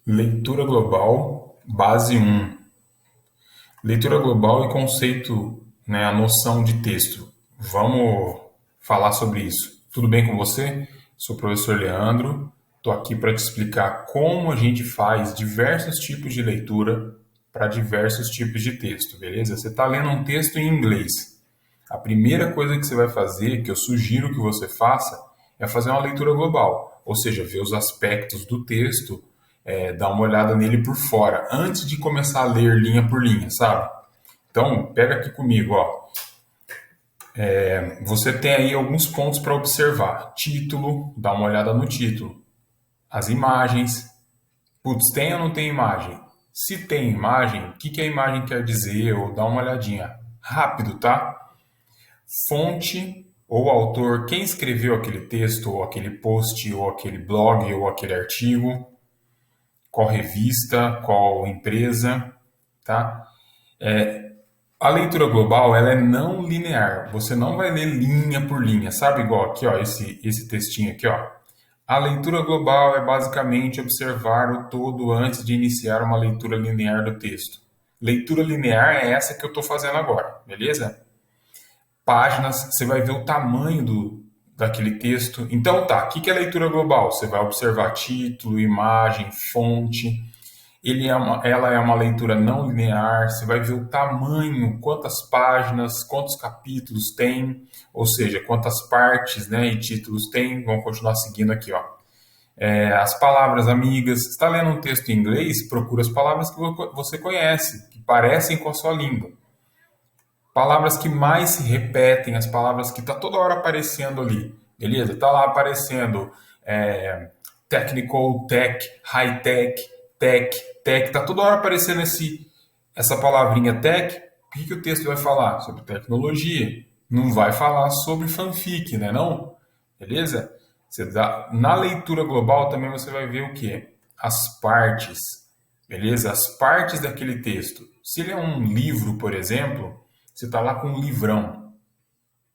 Leitura global, base um. Leitura global e conceito, né, a noção de texto. Vamos falar sobre isso. Tudo bem com você? Sou o professor Leandro. Estou aqui para te explicar como a gente faz diversos tipos de leitura para diversos tipos de texto, beleza? Você está lendo um texto em inglês. A primeira coisa que você vai fazer, que eu sugiro que você faça, é fazer uma leitura global, ou seja, ver os aspectos do texto, dar uma olhada nele por fora, antes de começar a ler linha por linha, sabe? Então, pega aqui comigo, ó. Você tem aí alguns pontos para observar. Título, dá uma olhada no título. As imagens. Putz, tem ou não tem imagem? Se tem imagem, o que que a imagem quer dizer? Ou dá uma olhadinha. Rápido, tá? Fonte ou autor, quem escreveu aquele texto, ou aquele post, ou aquele blog, ou aquele artigo, qual revista, qual empresa, tá? A leitura global, ela é não linear. Você não vai ler linha por linha, sabe? Igual aqui, ó, esse textinho aqui, ó. A leitura global é basicamente observar o todo antes de iniciar uma leitura linear do texto. Leitura linear é essa que eu estou fazendo agora, beleza? Páginas, você vai ver o tamanho daquele texto. Então tá, o que é leitura global? Você vai observar título, imagem, fonte. Ela é uma leitura não linear, você vai ver o tamanho, quantas páginas, quantos capítulos tem, ou seja, quantas partes, né, e títulos tem. Vamos continuar seguindo aqui, ó. As palavras amigas. Você está lendo um texto em inglês, procura as palavras que você conhece, que parecem com a sua língua. Palavras que mais se repetem, as palavras que tá toda hora aparecendo ali, beleza? Tá lá aparecendo technical, tech, high tech, tech, tech, tá toda hora aparecendo essa palavrinha tech. O que o texto vai falar? Sobre tecnologia. Não vai falar sobre fanfic, né não? Beleza? Na leitura global também você vai ver o que? As partes, beleza? As partes daquele texto. Se ele é um livro, por exemplo, você está lá com um livrão,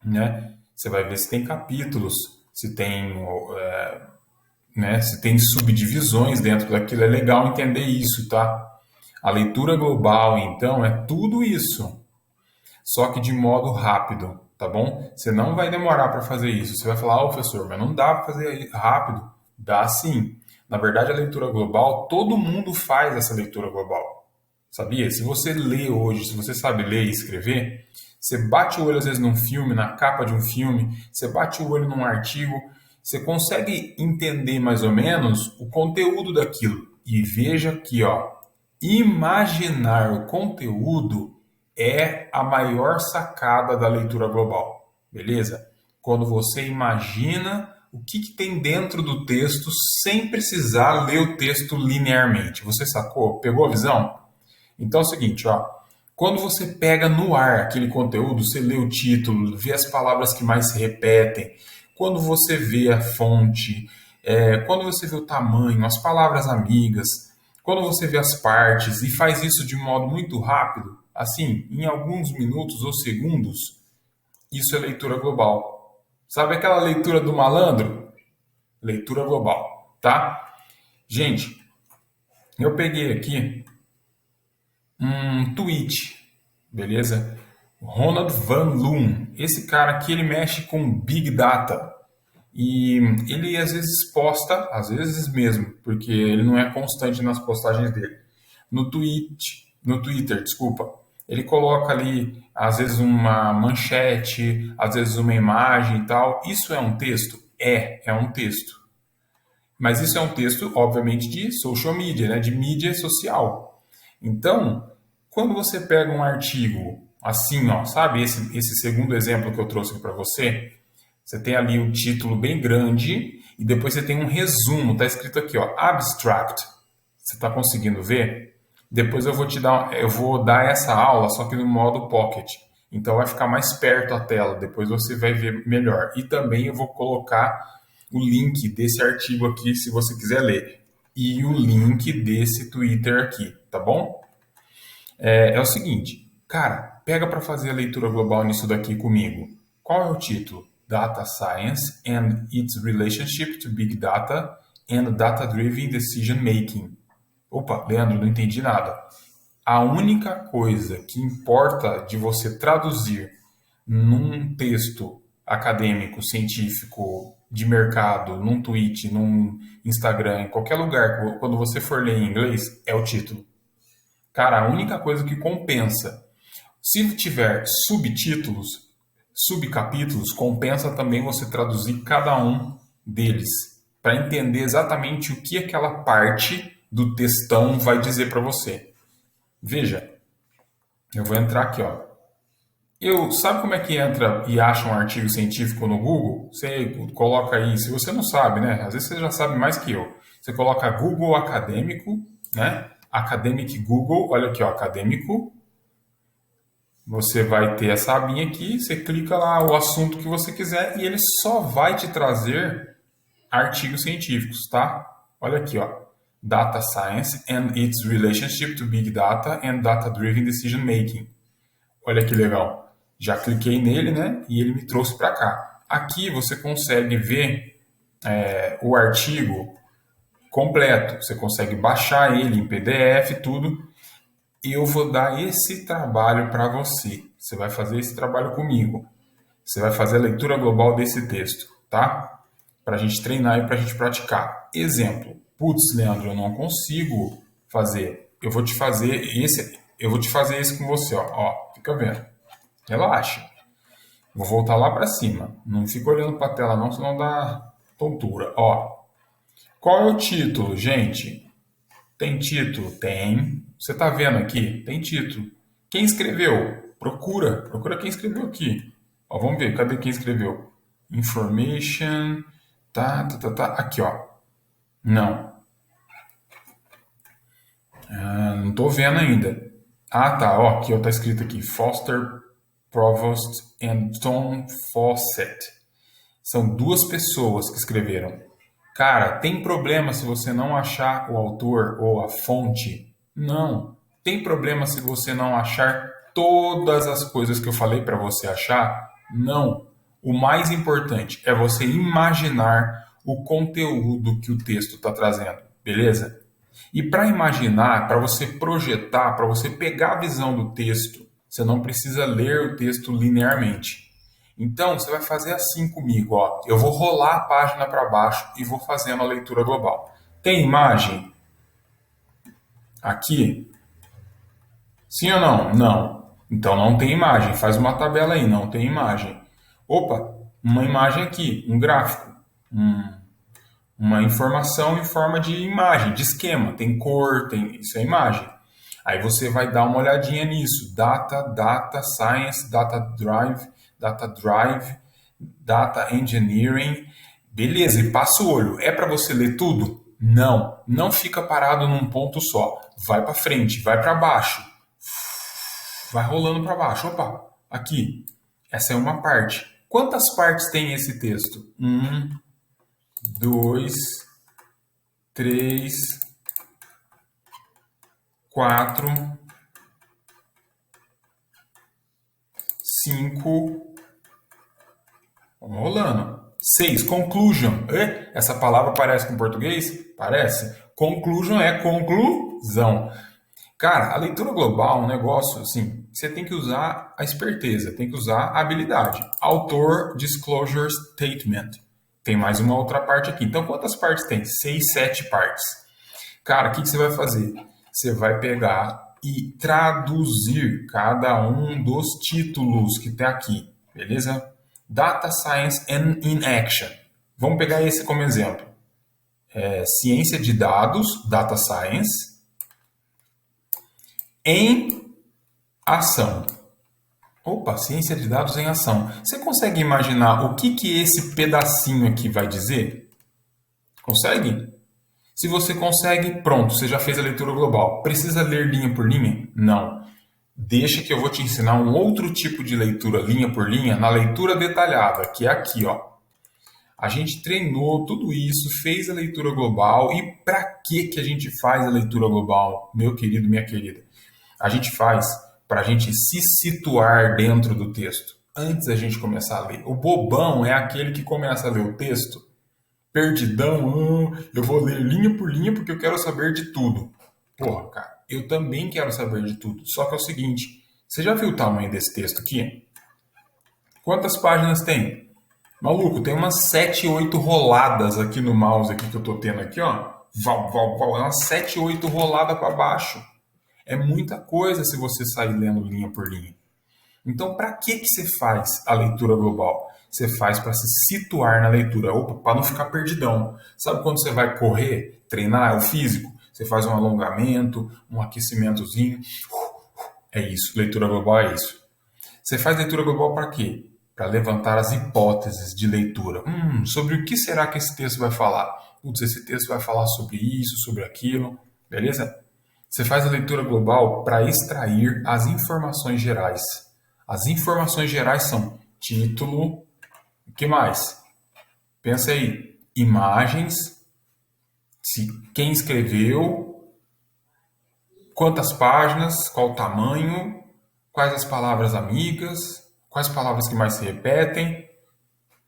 né? Você vai ver se tem capítulos, se tem, né, se tem subdivisões dentro daquilo. É legal entender isso, tá? A leitura global, então, é tudo isso, só que de modo rápido, tá bom? Você não vai demorar para fazer isso. Você vai falar, professor, mas não dá para fazer rápido. Dá sim. Na verdade, a leitura global, todo mundo faz essa leitura global. Sabia? Se você lê hoje, se você sabe ler e escrever, você bate o olho às vezes num filme, na capa de um filme, você bate o olho num artigo, você consegue entender mais ou menos o conteúdo daquilo. E veja aqui, ó, imaginar o conteúdo é a maior sacada da leitura global, beleza? Quando você imagina o que tem dentro do texto sem precisar ler o texto linearmente. Você sacou? Pegou a visão? Então é o seguinte, ó. Quando você pega no ar aquele conteúdo, você lê o título, vê as palavras que mais se repetem, quando você vê a fonte, quando você vê o tamanho, as palavras amigas, quando você vê as partes e faz isso de modo muito rápido, assim, em alguns minutos ou segundos, isso é leitura global. Sabe aquela leitura do malandro? Leitura global, tá? Gente, eu peguei aqui um tweet, beleza? Ronald Van Loon. Esse cara aqui, ele mexe com Big Data. E ele às vezes posta, às vezes mesmo, porque ele não é constante nas postagens dele. No Twitter, desculpa. Ele coloca ali, às vezes, uma manchete, às vezes uma imagem e tal. Isso é um texto? É um texto. Mas isso é um texto, obviamente, de social media, né? De mídia social. Então, quando você pega um artigo assim, ó, sabe, esse segundo exemplo que eu trouxe para você, você tem ali o título bem grande e depois você tem um resumo, está escrito aqui, ó, abstract. Você está conseguindo ver? Depois eu vou dar essa aula, só que no modo pocket. Então vai ficar mais perto a tela, depois você vai ver melhor. E também eu vou colocar o link desse artigo aqui, se você quiser ler. E o link desse Twitter aqui, tá bom? É o seguinte, cara, pega para fazer a leitura global nisso daqui comigo. Qual é o título? Data Science and its Relationship to Big Data and Data-Driven Decision Making. Opa, Leandro, não entendi nada. A única coisa que importa de você traduzir num texto acadêmico, científico, de mercado, num tweet, num Instagram, em qualquer lugar, quando você for ler em inglês, é o título. Cara, a única coisa que compensa, se tiver subtítulos, subcapítulos, compensa também você traduzir cada um deles, para entender exatamente o que aquela parte do textão vai dizer para você. Veja, eu vou entrar aqui, ó. Sabe como é que entra e acha um artigo científico no Google? Você coloca aí, se você não sabe, né? Às vezes você já sabe mais que eu. Você coloca Google Acadêmico, né? Academic Google, olha aqui, ó, Acadêmico. Você vai ter essa abinha aqui, você clica lá o assunto que você quiser e ele só vai te trazer artigos científicos, tá? Olha aqui, ó. Data Science and its relationship to Big Data and Data-Driven Decision Making. Olha que legal. Já cliquei nele, né? E ele me trouxe para cá. Aqui você consegue ver o artigo completo. Você consegue baixar ele em PDF, tudo. E eu vou dar esse trabalho para você. Você vai fazer esse trabalho comigo. Você vai fazer a leitura global desse texto, tá? Para a gente treinar e para a gente praticar. Exemplo. Putz, Leandro, eu não consigo fazer. Eu vou te fazer esse com você, ó. Fica vendo. Relaxa. Vou voltar lá para cima. Não fica olhando para a tela não, senão dá tontura. Ó. Qual é o título, gente? Tem título? Tem. Você tá vendo aqui? Tem título. Quem escreveu? Procura quem escreveu aqui. Ó, vamos ver, cadê quem escreveu? Information. Tá. Aqui, ó. Não. Não tô vendo ainda. Ah, tá. Ó, aqui, ó, tá escrito aqui. Foster Provost and Tom Fawcett. São duas pessoas que escreveram. Cara, tem problema se você não achar o autor ou a fonte? Não. Tem problema se você não achar todas as coisas que eu falei para você achar? Não. O mais importante é você imaginar o conteúdo que o texto está trazendo, beleza? E para imaginar, para você projetar, para você pegar a visão do texto, você não precisa ler o texto linearmente. Então, você vai fazer assim comigo, ó. Eu vou rolar a página para baixo e vou fazendo a leitura global. Tem imagem? Aqui? Sim ou não? Não. Então não tem imagem. Faz uma tabela aí, não tem imagem. Opa, uma imagem aqui, um gráfico. Uma informação em forma de imagem, de esquema. Tem cor, isso é imagem. Aí você vai dar uma olhadinha nisso. Data Science, Data Engineering. Beleza, e passa o olho. É para você ler tudo? Não. Não fica parado num ponto só. Vai para frente, vai para baixo. Vai rolando para baixo. Opa, aqui. Essa é uma parte. Quantas partes tem esse texto? 2, 3, 4, 5. Vamos rolando. 6. Conclusion. Essa palavra parece com português? Parece. Conclusion é conclusão. Cara, a leitura global é um negócio assim, você tem que usar a esperteza, tem que usar a habilidade. Autor Disclosure Statement. Tem mais uma outra parte aqui. Então, quantas partes tem? 6, 7 partes. Cara, o que você vai fazer? Você vai pegar e traduzir cada um dos títulos que tem aqui, beleza? Data Science in Action. Vamos pegar esse como exemplo. Ciência de dados, Data Science, em ação. Opa, ciência de dados em ação. Você consegue imaginar o que esse pedacinho aqui vai dizer? Consegue? Se você consegue, pronto, você já fez a leitura global. Precisa ler linha por linha? Não. Deixa que eu vou te ensinar um outro tipo de leitura linha por linha na leitura detalhada, que é aqui, ó. A gente treinou tudo isso, fez a leitura global e para que a gente faz a leitura global, meu querido, minha querida? A gente faz para a gente se situar dentro do texto, antes da gente começar a ler. O bobão é aquele que começa a ler o texto, perdidão, eu vou ler linha por linha porque eu quero saber de tudo. Porra, cara, eu também quero saber de tudo. Só que é o seguinte, você já viu o tamanho desse texto aqui? Quantas páginas tem? Maluco, tem umas 7, 8 roladas aqui no mouse aqui que eu tô tendo aqui, ó. Val, val, val, é umas 7, 8 roladas para baixo. É muita coisa se você sair lendo linha por linha. Então, para que você faz a leitura global? Você faz para se situar na leitura, para não ficar perdidão. Sabe quando você vai correr, treinar, é o físico? Você faz um alongamento, um aquecimentozinho. É isso, leitura global é isso. Você faz leitura global para quê? Para levantar as hipóteses de leitura. Sobre o que será que esse texto vai falar? Putz, esse texto vai falar sobre isso, sobre aquilo, beleza? Você faz a leitura global para extrair as informações gerais. As informações gerais são título, o que mais? Pensa aí, imagens, quem escreveu, quantas páginas, qual o tamanho, quais as palavras amigas, quais palavras que mais se repetem,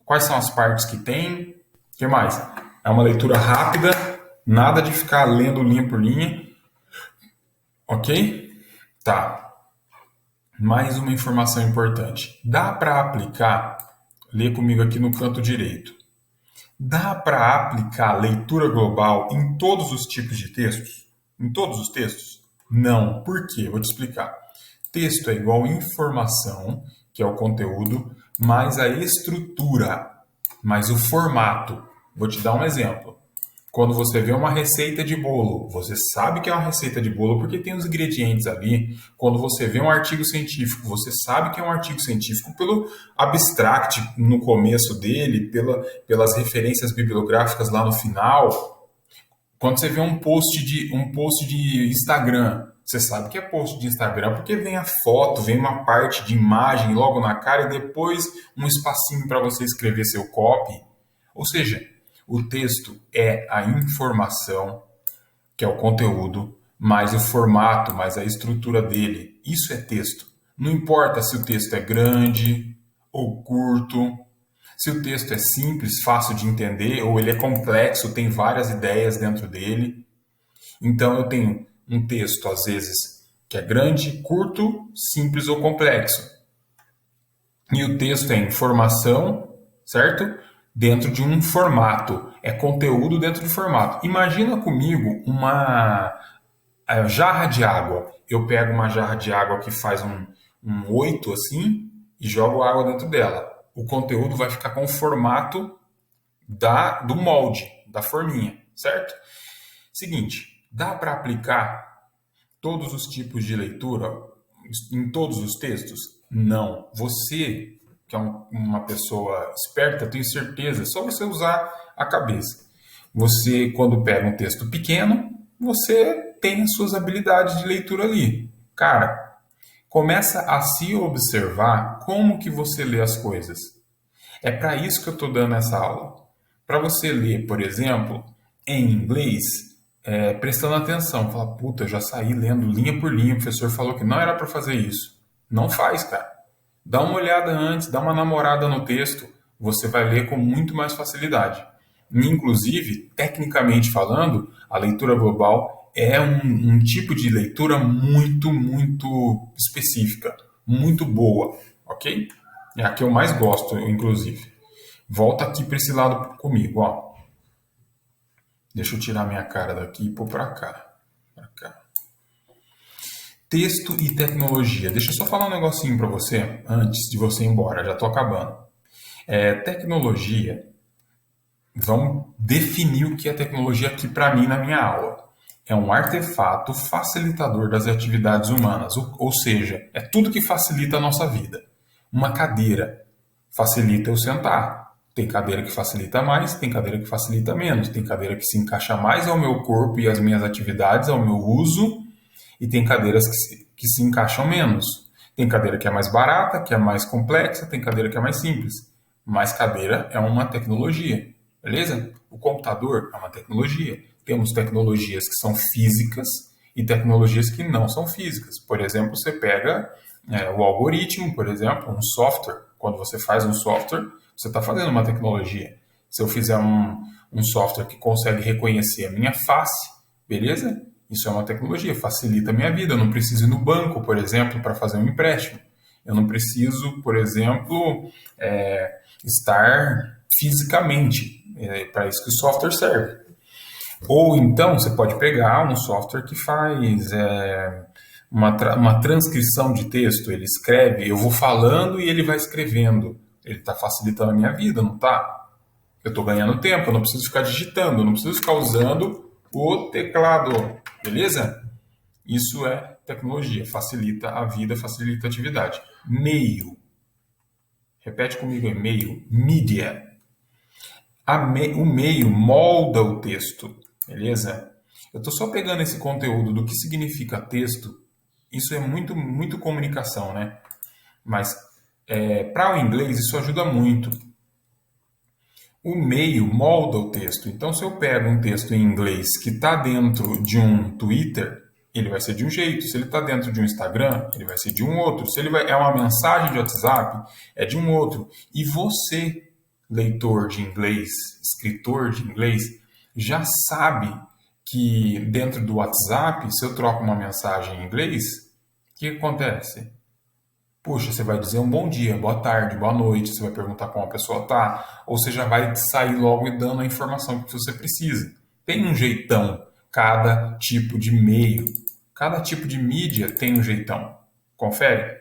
quais são as partes que tem, o que mais? É uma leitura rápida, nada de ficar lendo linha por linha, ok? Tá. Mais uma informação importante. Dá para aplicar, lê comigo aqui no canto direito. Dá para aplicar leitura global em todos os tipos de textos? Em todos os textos? Não. Por quê? Vou te explicar. Texto é igual informação, que é o conteúdo, mais a estrutura, mais o formato. Vou te dar um exemplo. Quando você vê uma receita de bolo, você sabe que é uma receita de bolo porque tem os ingredientes ali. Quando você vê um artigo científico, você sabe que é um artigo científico pelo abstract no começo dele, pelas referências bibliográficas lá no final. Quando você vê um post de Instagram, você sabe que é post de Instagram porque vem a foto, vem uma parte de imagem logo na cara e depois um espacinho para você escrever seu copy. Ou seja, o texto é a informação, que é o conteúdo, mais o formato, mais a estrutura dele. Isso é texto. Não importa se o texto é grande ou curto, se o texto é simples, fácil de entender, ou ele é complexo, tem várias ideias dentro dele. Então eu tenho um texto, às vezes, que é grande, curto, simples ou complexo. E o texto é informação, certo? Dentro de um formato. É conteúdo dentro de formato. Imagina comigo uma jarra de água. Eu pego uma jarra de água que faz um 8 assim e jogo água dentro dela. O conteúdo vai ficar com o formato do molde, da forminha, certo? Seguinte, dá para aplicar todos os tipos de leitura em todos os textos? Não. Você, que é uma pessoa esperta, tenho certeza, é só você usar a cabeça. Você, quando pega um texto pequeno, você tem as suas habilidades de leitura ali. Cara, começa a se observar como que você lê as coisas. É para isso que eu estou dando essa aula. Para você ler, por exemplo, em inglês, prestando atenção. Fala, puta, eu já saí lendo linha por linha, o professor falou que não era para fazer isso. Não faz, cara. Dá uma olhada antes, dá uma namorada no texto, você vai ler com muito mais facilidade. Inclusive, tecnicamente falando, a leitura global é um tipo de leitura muito, muito específica, muito boa, ok? É a que eu mais gosto, inclusive. Volta aqui para esse lado comigo, ó. Deixa eu tirar minha cara daqui e pôr para cá. Pra cá. Texto e tecnologia. Deixa eu só falar um negocinho para você antes de você ir embora, já estou acabando. Tecnologia, vamos definir o que é tecnologia aqui para mim na minha aula. É um artefato facilitador das atividades humanas, ou seja, é tudo que facilita a nossa vida. Uma cadeira facilita eu sentar. Tem cadeira que facilita mais, tem cadeira que facilita menos, tem cadeira que se encaixa mais ao meu corpo e às minhas atividades, ao meu uso, e tem cadeiras que se encaixam menos. Tem cadeira que é mais barata, que é mais complexa, tem cadeira que é mais simples. Mas cadeira é uma tecnologia, beleza? O computador é uma tecnologia. Temos tecnologias que são físicas e tecnologias que não são físicas. Por exemplo, você pega o algoritmo, por exemplo, um software. Quando você faz um software, você está fazendo uma tecnologia. Se eu fizer um software que consegue reconhecer a minha face, beleza? Isso é uma tecnologia, facilita a minha vida. Eu não preciso ir no banco, por exemplo, para fazer um empréstimo. Eu não preciso, por exemplo, estar fisicamente. É para isso que o software serve. Ou então você pode pegar um software que faz uma transcrição de texto. Ele escreve, eu vou falando e ele vai escrevendo. Ele está facilitando a minha vida, não está? Eu estou ganhando tempo, eu não preciso ficar digitando, eu não preciso ficar usando o teclado, beleza? Isso é tecnologia, facilita a vida, facilita a atividade. Meio. Repete comigo aí, meio. Mídia. O meio molda o texto, beleza? Eu estou só pegando esse conteúdo do que significa texto. Isso é muito, muito comunicação, né? Mas para o inglês isso ajuda muito. O meio molda o texto. Então, se eu pego um texto em inglês que está dentro de um Twitter, ele vai ser de um jeito. Se ele está dentro de um Instagram, ele vai ser de um outro. Se ele é uma mensagem de WhatsApp, é de um outro. E você, leitor de inglês, escritor de inglês, já sabe que dentro do WhatsApp, se eu troco uma mensagem em inglês, o que acontece? Puxa, você vai dizer um bom dia, boa tarde, boa noite, você vai perguntar como a pessoa tá, ou você já vai sair logo e dando a informação que você precisa. Tem um jeitão, cada tipo de meio, cada tipo de mídia tem um jeitão. Confere?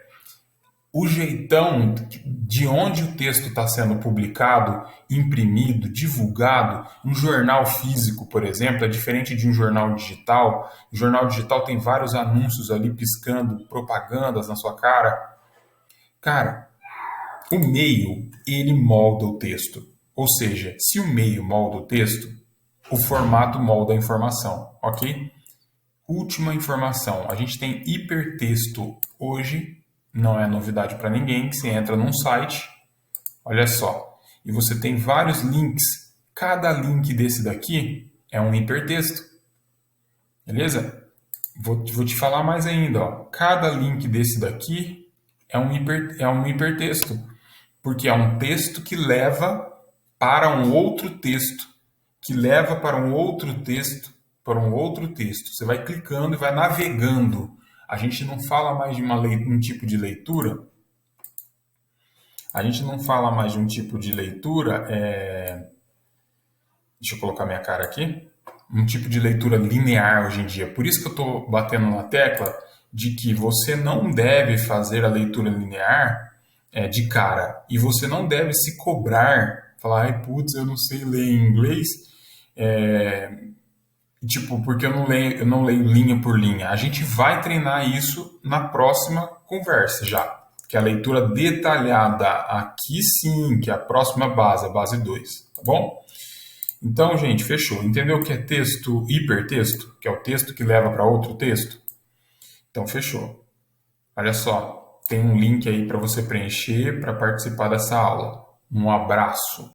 O jeitão de onde o texto está sendo publicado, imprimido, divulgado, um jornal físico, por exemplo, é diferente de um jornal digital. O jornal digital tem vários anúncios ali piscando, propagandas na sua cara. Cara, o meio, ele molda o texto. Ou seja, se o meio molda o texto, o formato molda a informação, ok? Última informação, a gente tem hipertexto hoje, não é novidade para ninguém, você entra num site, olha só, e você tem vários links, cada link desse daqui é um hipertexto, beleza? Vou te falar mais ainda, ó. Cada link desse daqui é um hipertexto, porque é um texto que leva para um outro texto, que leva para um outro texto, para um outro texto. Você vai clicando e vai navegando. A gente não fala mais de um tipo de leitura. A gente não fala mais de um tipo de leitura. Deixa eu colocar minha cara aqui. Um tipo de leitura linear hoje em dia. Por isso que eu estou batendo na tecla de que você não deve fazer a leitura linear de cara. E você não deve se cobrar, falar, ai, putz, eu não sei ler em inglês, tipo, porque eu não leio linha por linha. A gente vai treinar isso na próxima conversa já. Que é a leitura detalhada aqui sim, que é a próxima base, a base 2, tá bom? Então, gente, fechou. Entendeu o que é texto hipertexto? Que é o texto que leva para outro texto? Então, fechou. Olha só, tem um link aí para você preencher para participar dessa aula. Um abraço.